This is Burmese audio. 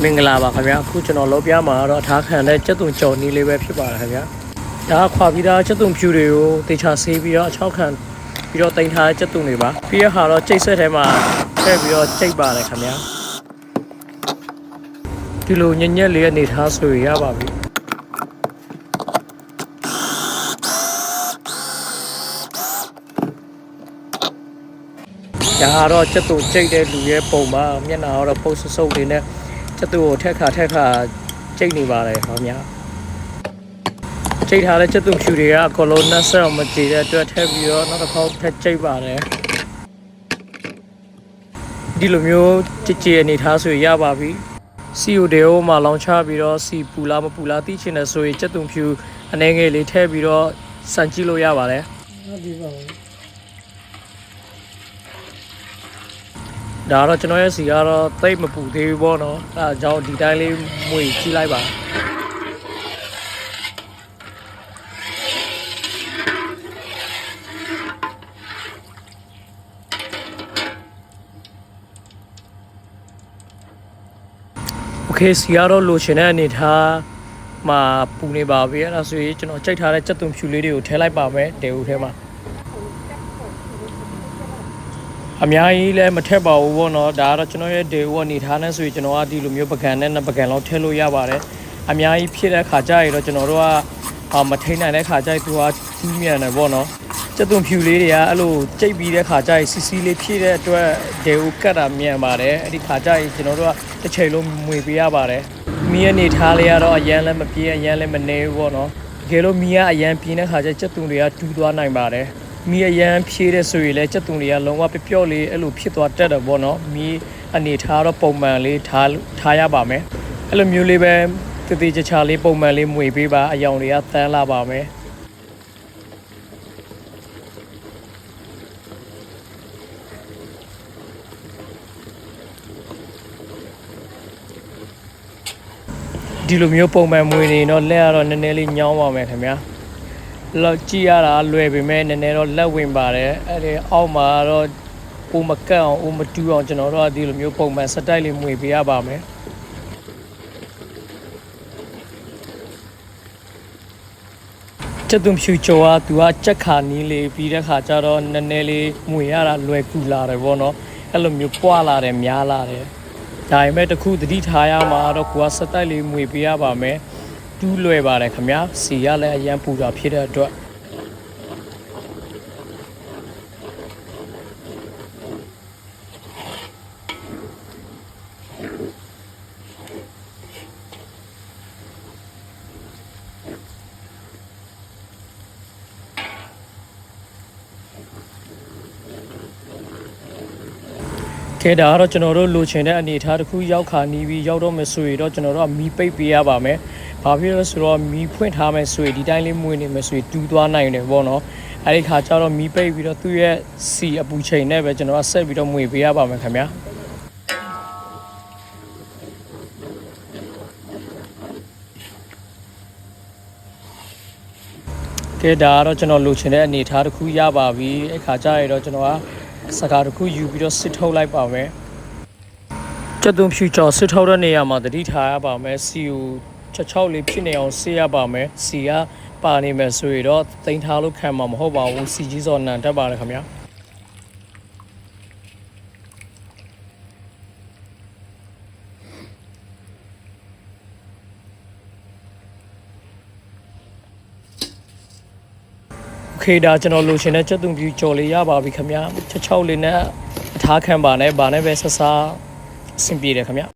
မင်္ဂလာပါခင်ဗျာအခုကျွန်တော်လောပြမှာတော့အထားခံတဲ့ကြက်သွန်ကြော်နီးလေးပဲဖြစ်ပါတယ်ခင်ဗျာဒါခွာပြီးသားကြက်သွန်ဖြူတွေကိုတေချာဆေးပြီးတော့အချောက်ခံပြီးတော့တင်ထားတဲ့ကြက်သွန်တွေပါပြီးရဟာတော့ကြိတ်ဆက်ထဲမှာထည့်ပြီးတော့ကြိတ်ပါတယ်ခင်ဗျာဒီလိုညက်လေးအနေထားဆိုရပါပြီဒါကတော့ကြက်သွန်ကြိတ်တဲ့လူရဲ့ပုံပါမျက်နှာကတော့ပုတ်ဆုပ်လေးနဲ့ကြက်သွန်ကိုထက်ခါကြိတ်နေပါတယ်ခင်ဗျာကြိတ်ထားတဲ့ကြက်သွန်ဖြူတွေကအကလုံးနဲ့ဆက်အောင်မကြည့်တဲ့အတွက်ထည့်ပြီးတော့နောက်တစ်ခေါက်ထက်ကြိတ်ပါတယ်ဒီလိုမျိုးကြည်အနေထားဆိုရပါပြီစီယိုဒေယိုမှာလောင်ချပြီးတော့စီပူလားမပူလားသိချင်တယ်ဆိုရင်ကြက်သွန်ဖြူအနေငယ်လေးထည့်ပြီးတော့စမ်းကြည့်လို့ရပါတယ်ဒီပါဒါတော့ကျွန်တော်ရဲ့စီကတော့သိပ်မပူသေးဘူးပေါ့နော်အဲအကြောင်းဒီတိုင်းလေးမွေကြည့်လိုက်ပါโอเคစီကတော့လိုချင်တဲ့အနေထားမှာပူနေပါပြီအဲ့ဒါဆိုရင်ကျွန်တော်ကြိတ်ထားတဲ့ကြက်သွန်ဖြူလေးတွေကိုထည့်လိုက်ပါမယ်တေဦးထဲမှာအများကြီးလည်းမထက်ပါဘူးပေါ့နော်ဒါကတော့ကျွန်တော်ရဲ့ဒေဝအနေထားနဲ့ဆိုရင်ကျွန်တော်ကဒီလိုမျိုးပကံနဲ့ပကံလောက်ထည့်လို့ရပါတယ်အများကြီးဖြစ်တဲ့ခါကြရတော့ကျွန်တော်တို့ကမထိန်နိုင်တဲ့ခါကြရသူကကြီးမြန်တယ်ပေါ့နော်ကြက်သွန်ဖြူလေးတွေကအဲ့လိုကြိတ်ပြီးတဲ့ခါကြရစီစီလေးဖြည့်တဲ့အတွက်ဒေဝကတ်တာမြန်ပါတယ်အဲ့ဒီခါကြရကျွန်တော်တို့ကတစ်ချိန်လုံးမွေပေးရပါတယ်မီးအနေထားလေးကတော့အရန်လည်းမပြင်းအရန်လည်းမနေဘူးပေါ့နော်တကယ်လို့မီးကအရန်ပြင်းတဲ့ခါကျကြက်သွန်တွေကတူးသွားနိုင်ပါတယ်မီးအရန်ဖြည့်တဲ့ဆိုရင်လည်းကြက်သွန်တွေကလုံးဝပျော့လေးအဲ့လိုဖြစ်သွားတတ်တယ်ပေါ့နော်မီးအနေထားတော့ပုံမှန်လေးထားရပါမယ်အဲ့လိုမျိုးလေးပဲတည်တည်ချာလေးပုံမှန်လေးမွေပေးပါအယောင်တွေကသန်းလာပါမယ်ဒီလိုမျိုးပုံမှန်မွေနေတော့လက်ကတော့နည်းနည်းလေးညောင်းပါမယ်ခင်ဗျာလောက်ကြည့်ရတာလွယ်ပေမဲ့နည်းနည်းတော့လက်ဝင်ပါတယ်အဲ့ဒီအောက်မှာတော့အိုးမကတ်အောင်အိုးမတူးအောင်ကျွန်တော်တို့ကဒီလိုမျိုးပုံမှန်စတိုက်လေးမွေပေးရပါမယ်ကြက်သွန်ဖြူကြော်ကသူကကြက်ခါနီးလေးပြီးတဲ့ခါကျတော့နည်းနည်းလေးမွေရတာလွယ်ကူလာတယ်ပေါ့နော်အဲ့လိုမျိုးပွားလာတယ်များလာတယ်ဒါပေမဲ့တခုသတိထားရမှာတော့ကိုကစတိုက်လေးမွေပေးရပါမယ်တူးလွယ်ပါတယ်ခင်ဗျာစီရလည်းအရန်ပူတာဖြစ်တဲ့အတွက်ကဲဒါကတော့ကျွန်တော်တို့လိုချင်တဲ့အနေအထားတစ်ခုရောက်ခါနီးပြီးရောက်တော့မယ်ဆိုရင်တော့ကျွန်တော်တို့ကမီးပိတ်ပေးရပါမယ်။ဘာဖြစ်လို့ဆိုတော့မီးဖွင့်ထားမယ်ဆိုရင်ဒီတိုင်းလေးမွေးနေမယ်ဆိုရင်တူးသွားနိုင်တယ်ပေါ့နော်။အဲဒီခါကျတော့မီးပိတ်ပြီးတော့သူ့ရဲ့စီအပူချိန်နဲ့ပဲကျွန်တော်ကဆက်ပြီးတော့မွေပေးရပါမယ်ခင်ဗျာ။ကဲဒါကတော့ကျွန်တော်လိုချင်တဲ့အနေအထားတစ်ခုရပါပြီ။အဲ့ခါကျရင်တော့ကျွန်တော်ကစကားတစ်ခုယူပြီးတော့စစ်ထုတ်လိုက်ပါမယ်ကြက်သွန်ဖြူကြော်စစ်ထုတ်တဲ့နေရာမှာတတိထားရပါမယ်စီကိုချက်ချောက်လေးဖြစ်နေအောင်ဆေးရပါမယ်စီကပါနေမယ်ဆိုရင်တော့တင်ထားလို့ခံမှာမဟုတ်ပါဘူးစီကြီးစော်နံတက်ပါတယ်ခင်ဗျာโอเคဒါကျွန်တော်လိုချင်တဲ့ကြက်သွန်ဖြူကြော်လေးရပါပြီခင်ဗျာချက်ချောက်လေးနဲ့အထားခံပါနဲ့ဗာနဲ့ပဲဆဆအဆင်ပြေတယ်ခင်ဗျာ